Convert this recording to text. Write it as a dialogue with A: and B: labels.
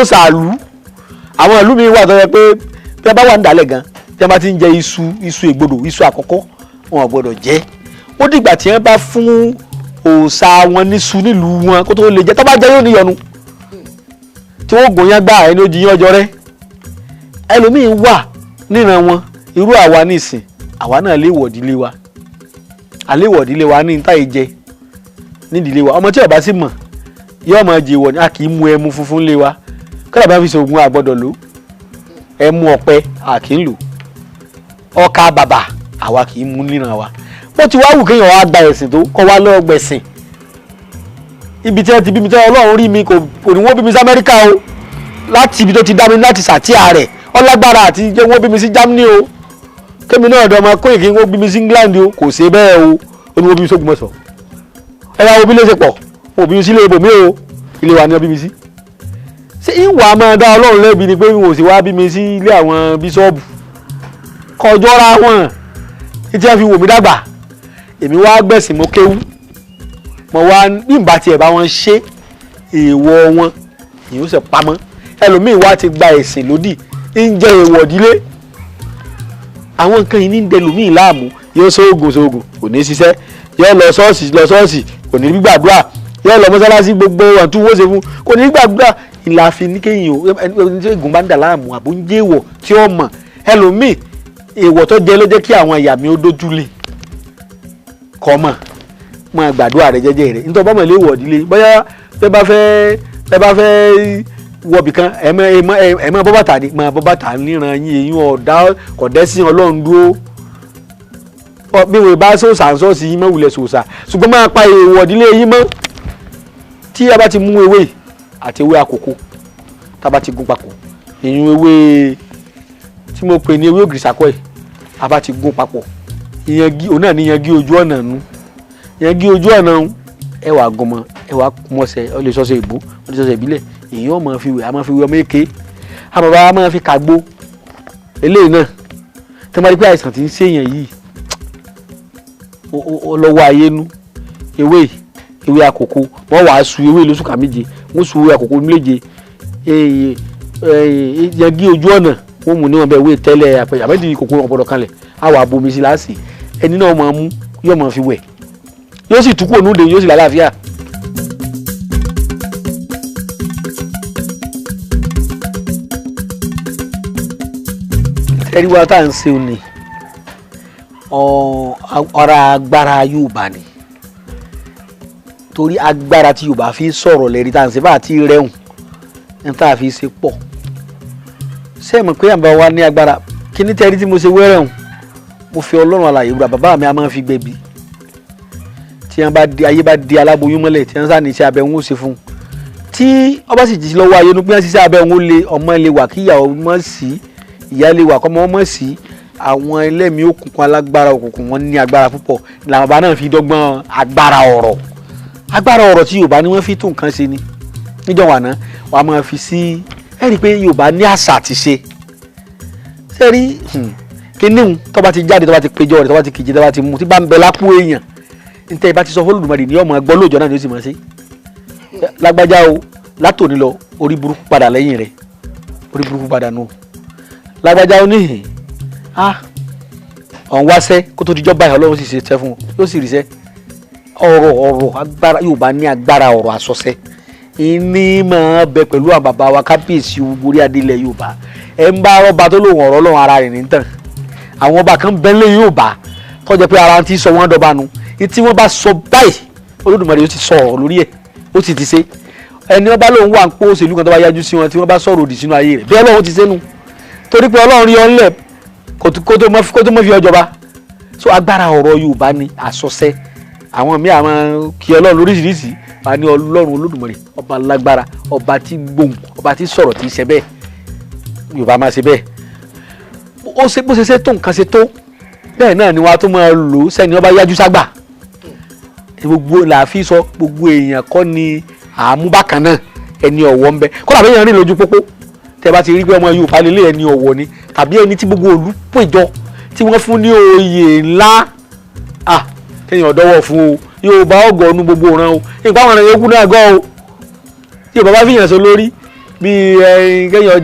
A: ó sàlú àwọn ìlú mi wà tó yẹ pé tí wọ́n bá wà ń dalẹ̀ gan tí wọ́n bá ti ń jẹ iṣu ègbodò iṣu àkọ́kọ́ wọn ò gbọ́dọ̀ jẹ ó dìgbà tí wọ́n bá fún òòṣà wọn níṣu nílùú wọn kó tó lè jẹ tó bá jẹ yóò níyọnu tí wọ́n gòyàn gbà ẹni ó di yín ọjọ́ rẹ ẹlòmíín wà níran wọn irú àwa nísìn àwa náà lè wọ̀dílé wa àlè wọ̀dílé wa ní níta ìjẹ nídìílé wa ọmọ tí ó bá sì mọ̀ yóò máa jẹ wọ̀ ní a kì í mu ẹmu funfun lé wa kọ́lá bá fi ṣoògùn àgbọ̀dọ̀ lò ẹmu ọ̀pẹ a kì í lò ọkà bàbà àwa kì í mu níran wa bó ti wá wù kéèyàn wá gba ẹ̀sìn tó kọ́ wá lọ́ọ́ gbẹ̀sìn ibi tí wọ́n ti bí mi tí Ọlọ́run rí mi kò ní wọ́n bí mi sí Amẹ́ríkà o láti ibi tó ti dá mi láti sàtíà rẹ̀ ọlágbára àti jẹ́ wọ́n bí mi sí Germany o kémi náà ọ̀dọ́ ọmọ kóyè kí wọ́n bí mi sí England o kò ṣe bẹ́ẹ̀ o ó ní wọ́n bí mi sí Ògbómọ̀ṣọ́ ẹ̀rọ àwọn obìnrin ṣe pọ̀ wọ́n bí mi sí ilé ibòmí o ilé wa ni wọ́n bí mi sí ṣé ìwà máa dá Ọlọ́run lẹ́bi ni pé wọ́n sì wá bí mi sí ilé àwọn bíṣọ́ọ̀bù kọjọ́ra wọn ní tí wọ́n fi wò mí dàgbà èmi wá gbẹ̀sìn mo kéwú mo wá bí n bá tiẹ̀ bá wọn ṣe èèwọ̀ wọn ìyóò ṣe pamọ́ ẹlòmíì wá ti gba ẹ̀sìn lódì ń jẹ́ èèwọ̀ ìdílé àwọn nǹkan yìí ní ń dẹlòmíì láàmú yóò sóògùn kò ní ṣiṣẹ́ yóò lọ ṣọ́ọ̀ṣì kò ní gbàdúrà yóò lọ mọ́sálásí gbogbo ọ̀tún wọ́n ṣe fún kò ní gbàdúrà ìlàfin ní kéyìn ẹni tí ègùn bá ń dà láàmú àbó ń jẹ́ èèwọ̀ tí ó mọ̀ ẹlòmíì èèwọ̀ tó jẹ́ ló jẹ́ kí àwọn ìyá mi ó dójúlé kọ́ mọ̀ máa gbàdúrà rẹ jẹ́jẹ́ rẹ nítorí bọ́mọ̀ lè wọ̀ ìdílé bóyá tẹ́ bá fẹ́ wọ̀bì kan ẹ̀mọ́ bọ́bàtà ni máa bọ́bàtà níran yín èyí ọ̀dá kọ̀dẹ́sí Ọlọ́run dúró bí wọ́n bá sòsà ń sọ́ọ̀sì yín mọ́ wulẹ̀ sòsà ṣùgbọ́n máa pa èèwọ̀ ìdílé yín mọ́ tí a bá ti mú ewé àti ewé àkókò tá a bá ti gún papọ̀ èyí ewé tí mo pè ní ewé ògìrìsà kọ́ ẹ̀ a bá ti gún papọ̀ ìyẹn òun náà ní yangi ojú ọ̀nà nu yangi ojú ọ̀nà ẹwà gọmọ ẹwà mọ̀ọ́sẹ̀ ọ lè sọ́sẹ̀ ìbò ọ lè sọ́sẹ̀ ìbílẹ̀ èyí ọ̀ máa fi wẹ̀ a máa fi wẹ̀ ọmọ èké àbàbà a máa fi kàgbó eléyìí náà tí wọ́n bá rí pé àìsàn ti ń ṣèyàn yìí ọlọ́wọ́ ayé nu ewé àkókò wọ́n wàá su ewé lóṣù ká méje wọ́n su ewé àkókò méje yangi ojú ọ̀nà wọ́n mú níwọ̀n bẹ́ẹ̀ ewé tẹ́lẹ̀ àbẹ́dì kòkó wọn gbọ́dọ̀ kanlẹ̀ á wà bomi sí láàsì ẹni náà máa mú yóò máa fi wẹ̀ yóò sì túkọ̀ ònúde yóò sì lálàáfíà. ẹ̀rí wa tá à ń ṣe òní ọ̀rọ̀ agbára Yorùbá ni torí agbára tí Yorùbá fi sọ̀rọ̀ lẹ́rí tá à ń ṣe bá àti rẹ̀hùn ní tá a fi ṣe pọ̀ ṣé ẹ mọ̀ pé àbá wa ní agbára kí ní tẹ́rí tí mo ṣe wẹ́rẹ̀hùn mo fi Ọlọ́run àlàyé wúrà bàbá mi a máa fi gbẹ̀bí tí wọ́n bá di ayé bá di aláboyún mọ́lẹ̀ tí wọ́n sá ní iṣẹ́ abẹ wọn ó ṣe fún un tí ọba sì jí lọ́wọ́ ayé ní pé wọ́n ṣiṣẹ́ abẹ wọn ó lé ọmọ lè wà kí ìyàwó mọ̀ sí ìyá lè wà kọ́mọ mọ̀ sí àwọn ẹlẹ́mìí òkùnkùn alágbára òkùnkùn wọn ní agbára púpọ̀ làwọn bàbá náà fi dọ́gbọ́n agbára ọ̀rọ̀ tí Yorùbá ni wọ́n fi tún nǹkan ṣe ni níjọ́ wà náà wàá máa fi sí ẹ rí i pé Yorùbá ní àṣà àti ṣe sẹ́rí kíníhùn tó bá ti jáde tó bá ti péjọ rẹ̀ tó bá ti kìjì tó bá ti mú tí bá ń bẹ lápò èèyàn níta ìbá ti sọ fún Olódùmarè ní ọmọ ẹgbọ́n lóòjọ́ náà ni ó sì mọ̀ sí lágbájá o látòní lọ orí burúkú padà lẹ́yìn rẹ̀ orí burúkú padà nù lágbájá o níhìn ọ̀hún wáṣẹ́ kó tó dijọ́ báyìí Ọlọ́run sì ṣe tẹ́ fún yóò sì ríṣẹ́ ọ̀rọ̀ agbára Yorùbá ní agbára ọ̀rọ̀ àsọsẹ́ ìní máa bẹ pẹ̀lú àwọn bàbá wa kábíyèsí orí adélẹ̀ Yorùbá ẹ̀ ń bá ọba tó lòun ọ̀rọ̀ Ọlọ́run ara rẹ̀ ní tàn àwọn ọba kan bẹ́ńlẹ̀ Yorùbá tó jẹ́ pé ara ti sọ wọ́n dọ́ba nu tí wọ́n bá sọ báyìí Olódùmarè ó ti sọ ọ̀rọ̀ lórí ẹ̀ ó sì ti ṣe ẹni ọba lòun wà ń pọ́ òṣèlú kan tó bá yájú sí wọn tí wọ́n bá sọ̀rọ̀ òdì sínú ayé rẹ̀ bí Ọlọ́run ti ṣẹ́nu torí pé Ọlọ́run rí ọ ńlẹ̀ kó tó mọ́ fi ọjọba so agbára ọ̀rọ̀ Yorùbá ni àsọsẹ́ àwọn míì àwọn kí Ọlọ́run lóríṣiríṣi wà ní Ọlọ́run Olódùmarè ọba lágbára ọba tí gbóhùn ọba tí sọ̀rọ̀ tí ṣe bẹ́ẹ̀ Yorùbá máa ṣe bẹ́ẹ̀ bó ṣe ṣe tó nǹkan ṣe tó bẹ́ẹ̀ náà ni wọ́n á tó máa lò ó sẹ́ni ọba yájú ságbà gbogbo làáfi sọ gbogbo èèyàn kọ́ ni àmúbákan náà ẹni ọ̀wọ̀ ń bẹ kọ́lá bẹ́ẹ̀ yẹn rìn lójú pópó tẹ́ bá ti rí pé ọmọ Yorùbá lélẹ̀ ẹni ọ̀wọ̀ ni tàbí ẹni tí gbogbo òlú péjọ tí wọ́n fún ní oyè ńlá kéèyàn dọ́wọ́ fún o Yorùbá ọgọ́ ọ̀nù gbogbo ọ̀ràn o nípa àwọn ọ̀ràn yòókù náà gọ́ o tí Yorùbá bá fìyàn sọ lórí bí kéèyàn